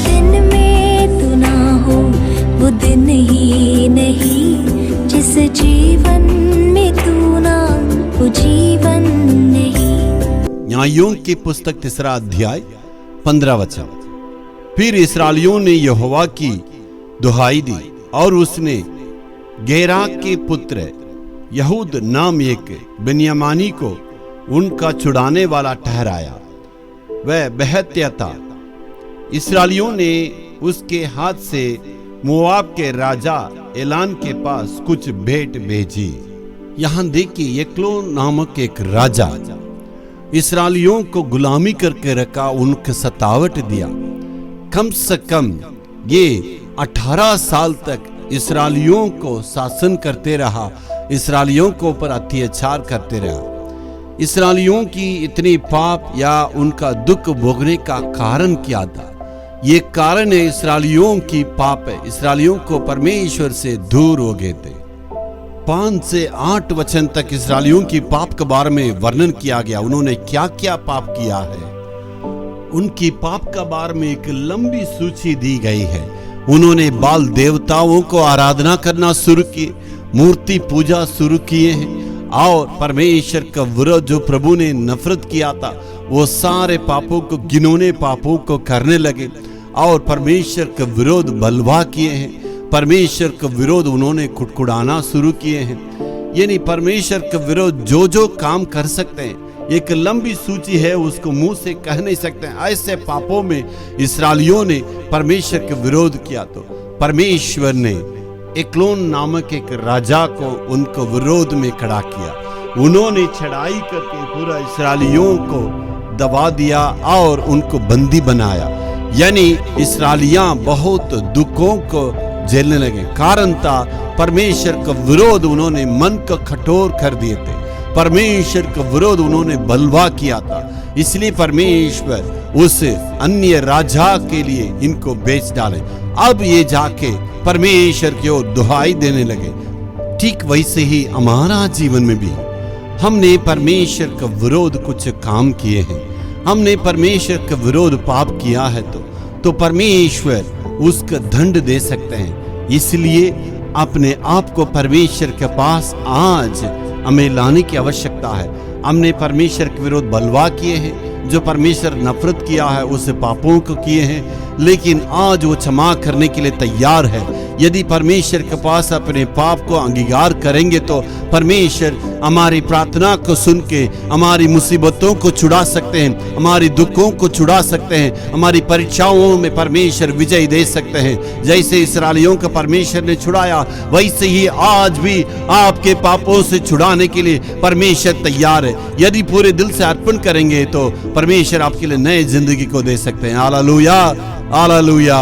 दिन में तू ना हो वो दिन ही नहीं, जिस जीवन में तू ना वो जीवन नहीं। न्यायों की पुस्तक 3 अध्याय 15 वचन। फिर इस्राएलियों ने यहोवा की दुहाई दी और उसने गेरा के पुत्र यहूद नाम एक बिन्यामानी को उनका छुड़ाने वाला ठहराया। वह बेहत्या था। इस्राएलियों ने उसके हाथ से मोआब के राजा एलान के पास कुछ भेंट भेजी। यहां देखिए, एक्लोन नामक एक राजा इस्राएलियों को गुलामी करके रखा, उनको सतावट दिया। कम से कम ये 18 साल तक इस्राएलियों को शासन करते रहा, इस्राएलियों को ऊपर अत्याचार करते रहा। इस्राएलियों की इतनी पाप या उनका दुख भोगने का कारण क्या था? ये कारण है इस्राएलियों की पाप है। इस्राएलियों को परमेश्वर से दूर हो गए थे। 5 से 8 वचन तक इस्राएलियों की पाप के बारे में वर्णन किया गया। उन्होंने क्या क्या पाप किया है, उनकी पाप के बारे में एक लंबी सूची दी गई है। उन्होंने बाल देवताओं को आराधना करना शुरू की, मूर्ति पूजा शुरू किए हैं और परमेश्वर का विरोध जो प्रभु ने नफरत किया था, वो सारे पापों को, गिनौने पापों को करने लगे और परमेश्वर का विरोध बलवा किए हैं। परमेश्वर का विरोध उन्होंने कुड़कुड़ाना शुरू किए हैं। यानी परमेश्वर का विरोध जो जो काम कर सकते हैं, एक लंबी सूची है, उसको मुंह से कह नहीं सकते। ऐसे पापों में इस्राएलियों ने परमेश्वर का विरोध किया तो परमेश्वर ने एक्लोन नामक एक राजा को उनको विरोध में खड़ा किया। उन्होंने चढ़ाई करके पूरा इस्राएलियों को दबा दिया और उनको बंदी बनाया। यानी इस्राएलियां बहुत दुखों को झेलने लगे। कारण था परमेश्वर का विरोध, उन्होंने मन को कठोर कर दिए थे। परमेश्वर का विरोध उन्होंने बलवा किया था। इसलिए परमेश्वर उस अन्य राजा के लिए इनको बेच डाले। अब ये जाके परमेश्वर की ओर दुहाई देने लगे। ठीक वैसे ही हमारा जीवन में भी हमने परमेश्वर का विरोध कुछ काम किए हैं, हमने परमेश्वर का विरोध पाप किया है तो परमेश्वर उसका दंड दे सकते हैं। इसलिए अपने आप को परमेश्वर के पास आज हमें लाने की आवश्यकता है। हमने परमेश्वर के विरोध बलवा किए हैं, जो परमेश्वर नफरत किया है उस पापों को किए हैं, लेकिन आज वो क्षमा करने के लिए तैयार है। यदि परमेश्वर के पास अपने पाप को अंगीकार करेंगे तो परमेश्वर हमारी प्रार्थना को सुन के हमारी मुसीबतों को छुड़ा सकते हैं, हमारी दुखों को छुड़ा सकते हैं, हमारी परीक्षाओं में परमेश्वर विजय दे सकते हैं। जैसे इस्राएलियों को परमेश्वर ने छुड़ाया, वैसे ही आज भी आपके पापों से छुड़ाने के लिए परमेश्वर तैयार है। यदि पूरे दिल से अर्पण करेंगे तो परमेश्वर आपके लिए नए जिंदगी को दे सकते हैं। Hallelujah, hallelujah.